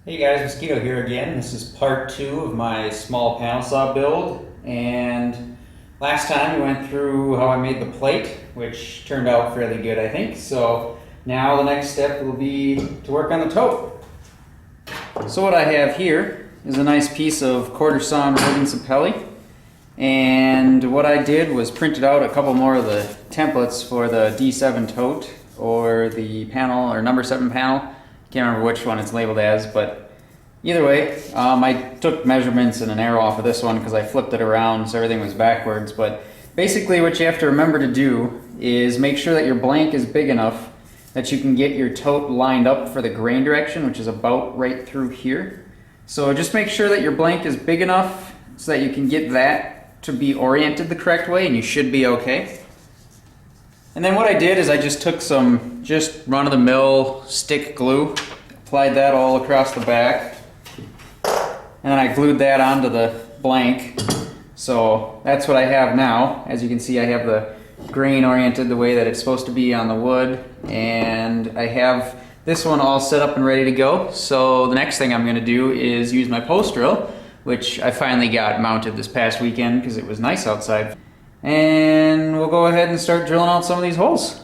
Hey guys, Mosquito here again. This is part two of my small panel saw build. And last time we went through how I made the plate, which turned out fairly good, I think. So now the next step will be to work on the tote. So what I have here is a nice piece of quarter sawn ribbon sapelli. And what I did was printed out a couple more of the templates for the D7 tote, or the panel, or number 7 panel. Can't remember which one it's labeled as, but either way, I took measurements and an arrow off of this one because I flipped it around so everything was backwards. But basically what you have to remember to do is make sure that your blank is big enough that you can get your tote lined up for the grain direction, which is about right through here. So just make sure that your blank is big enough so that you can get that to be oriented the correct way, and you should be okay. And then what I did is I just took some just run-of-the-mill stick glue, applied that all across the back, and then I glued that onto the blank. So that's what I have now. As you can see, I have the grain oriented the way that it's supposed to be on the wood, and I have this one all set up and ready to go. So the next thing I'm going to do is use my post drill, which I finally got mounted this past weekend because it was nice outside. And we'll go ahead and start drilling out some of these holes.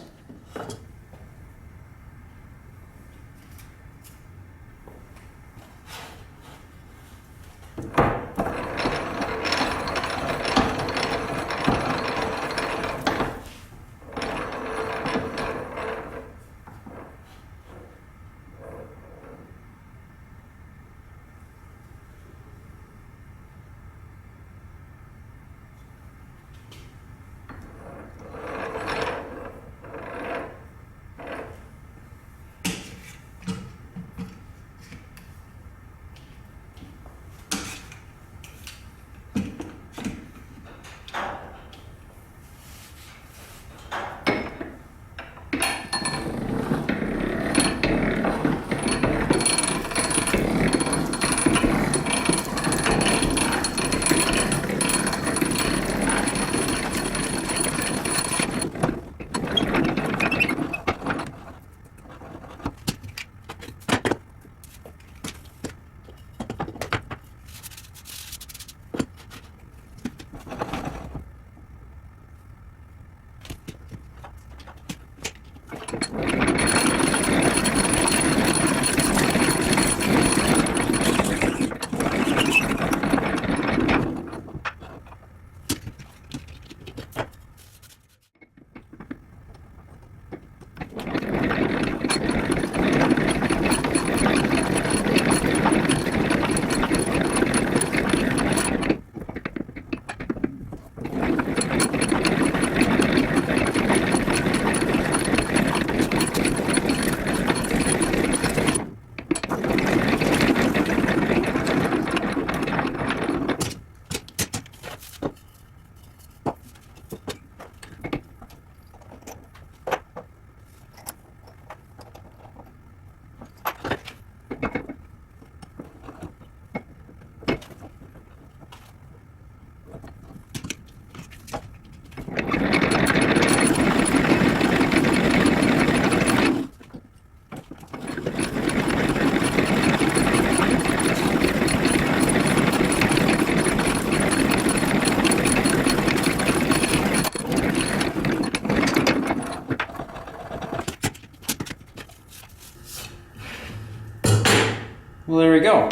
Well, there we go.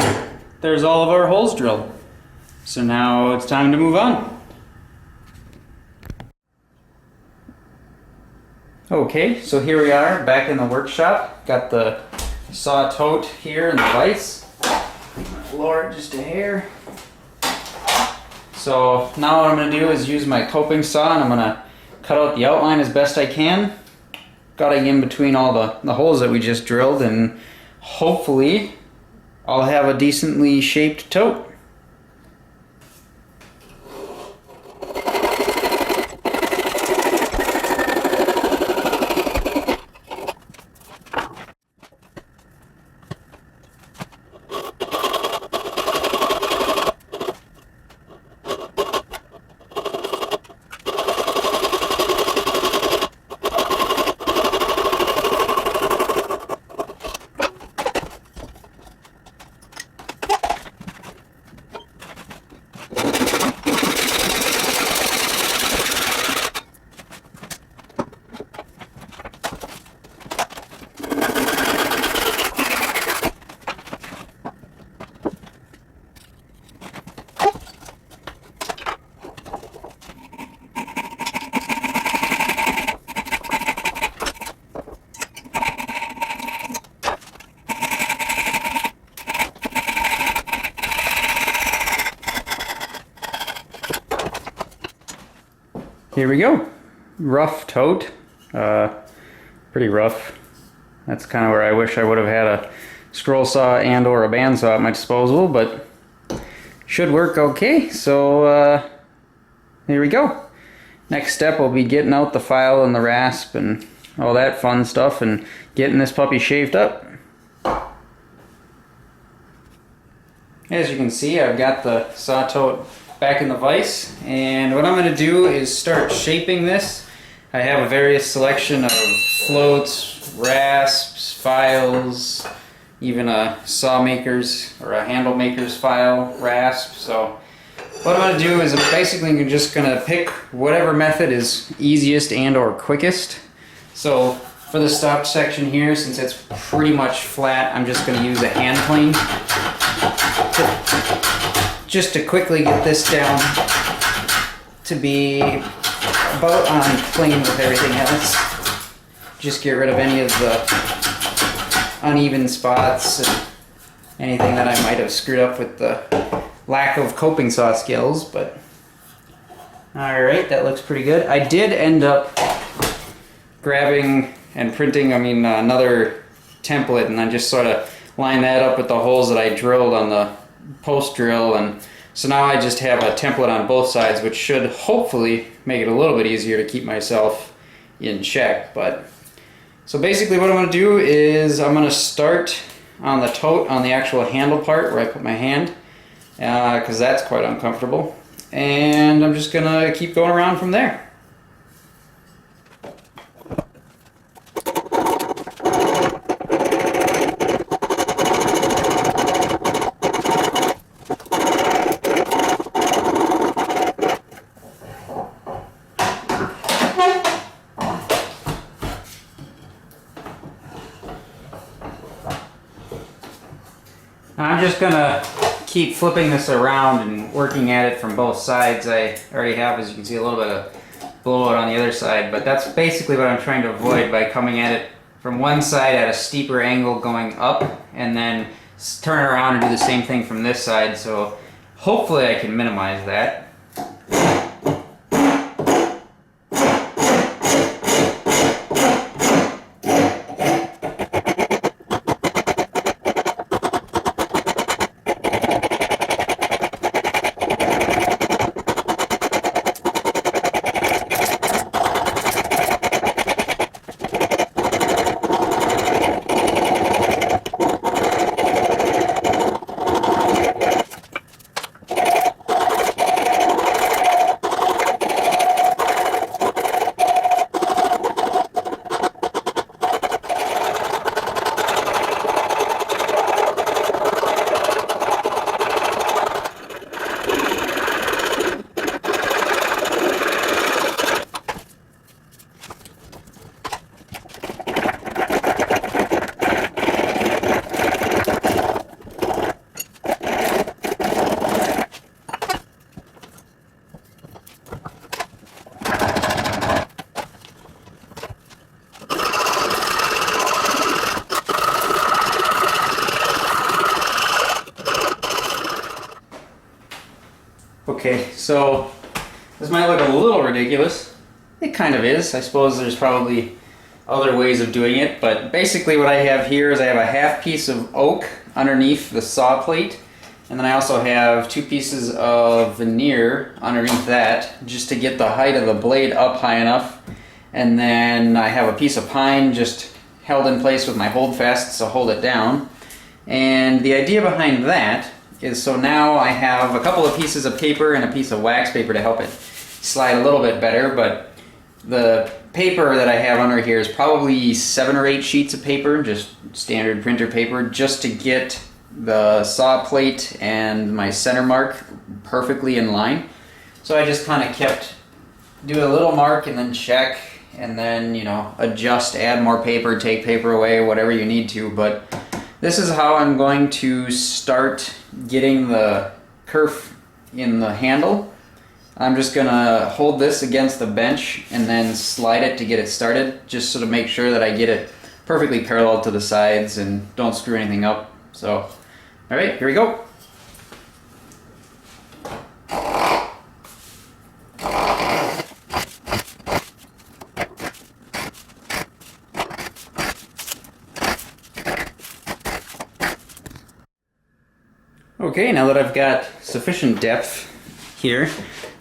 There's all of our holes drilled. So now it's time to move on. Okay, so here we are back in the workshop. Got the saw tote here and the vise. Lower it just a hair. So now what I'm going to do is use my coping saw, and I'm going to cut out the outline as best I can, cutting in between all the holes that we just drilled, and hopefully I'll have a decently shaped tote. here we go. Rough tote. Pretty rough. That's kind of where I wish I would have had a scroll saw and or a bandsaw at my disposal, but should work okay. So here we go. Next step will be getting out the file and the rasp and all that fun stuff and getting this puppy shaved up. As you can see, I've got the saw tote back in the vise, and what I'm going to do is start shaping this. I have a various selection of floats, rasps, files, even a saw maker's or a handle maker's file rasp. So what I'm going to do is I'm basically just going to pick whatever method is easiest and or quickest. So for the stop section here, since it's pretty much flat, I'm just going to use a hand plane just to quickly get this down to be about on plane with everything else. Just get rid of any of the uneven spots and anything that I might have screwed up with the lack of coping saw skills, but alright, that looks pretty good. I did end up grabbing and printing, another template, and I just sort of line that up with the holes that I drilled on the post drill, and so now I just have a template on both sides, which should hopefully make it a little bit easier to keep myself in check. But so basically what I'm going to do is I'm going to start on the tote, on the actual handle part where I put my hand, because that's quite uncomfortable, and I'm just going to keep going around from there. I'm just gonna keep flipping this around and working at it from both sides. I already have, as you can see, a little bit of blowout on the other side, but that's basically what I'm trying to avoid by coming at it from one side at a steeper angle going up, and then turn around and do the same thing from this side. So hopefully I can minimize that. Okay, so this might look a little ridiculous. It kind of is. I suppose there's probably other ways of doing it, but basically what I have here is I have a half piece of oak underneath the saw plate, and then I also have 2 pieces of veneer underneath that just to get the height of the blade up high enough, and then I have a piece of pine just held in place with my holdfasts to hold it down. And the idea behind that is, so now I have a couple of pieces of paper and a piece of wax paper to help it slide a little bit better, but the paper that I have under here is probably 7 or 8 sheets of paper, just standard printer paper, just to get the saw plate and my center mark perfectly in line. So I just kind of do a little mark and then check, and then, adjust, add more paper, take paper away, whatever you need to. But this is how I'm going to start getting the kerf in the handle. I'm just going to hold this against the bench and then slide it to get it started, just so to make sure that I get it perfectly parallel to the sides and don't screw anything up. So, alright, here we go. Okay, now that I've got sufficient depth here,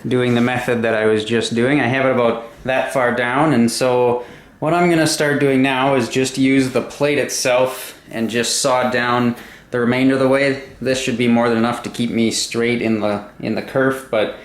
doing the method that I was just doing, I have it about that far down, and so what I'm going to start doing now is just use the plate itself and just saw down the remainder of the way. This should be more than enough to keep me straight in the kerf, but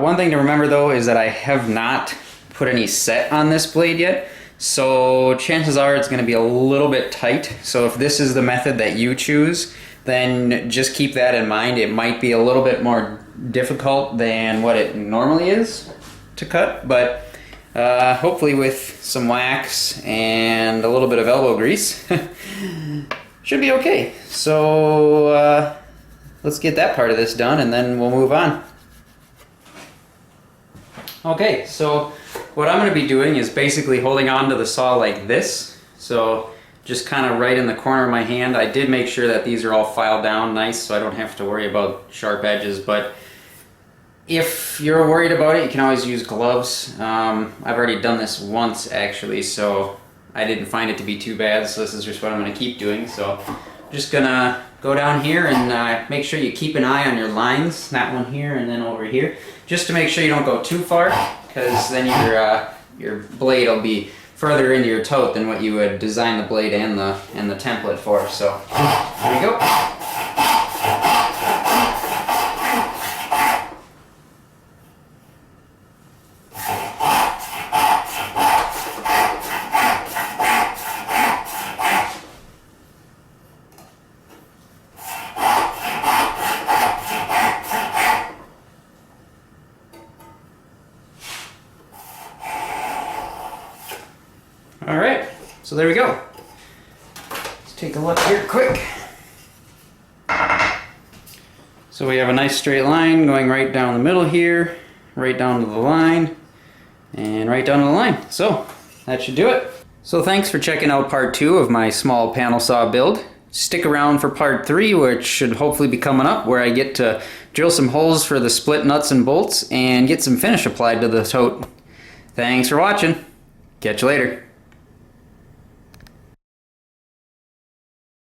one thing to remember though is that I have not put any set on this blade yet, so chances are it's going to be a little bit tight. So if this is the method that you choose, then just keep that in mind. It might be a little bit more difficult than what it normally is to cut, but hopefully with some wax and a little bit of elbow grease should be okay. So let's get that part of this done and then we'll move on. Okay, so what I'm going to be doing is basically holding on to the saw like this. So just kind of right in the corner of my hand. I did make sure that these are all filed down nice so I don't have to worry about sharp edges, but if you're worried about it, you can always use gloves. I've already done this once actually, so I didn't find it to be too bad, so this is just what I'm going to keep doing. So I'm just going to go down here and make sure you keep an eye on your lines, that one here and then over here, just to make sure you don't go too far, because then your blade will be further into your tote than what you would design the blade and the template for. So there we go. All right, so there we go. Let's take a look here quick. So we have a nice straight line going right down the middle here, right down to the line, and right down to the line. So that should do it. So thanks for checking out part 2 of my small panel saw build. Stick around for part 3, which should hopefully be coming up, where I get to drill some holes for the split nuts and bolts and get some finish applied to the tote. Thanks for watching. Catch you later.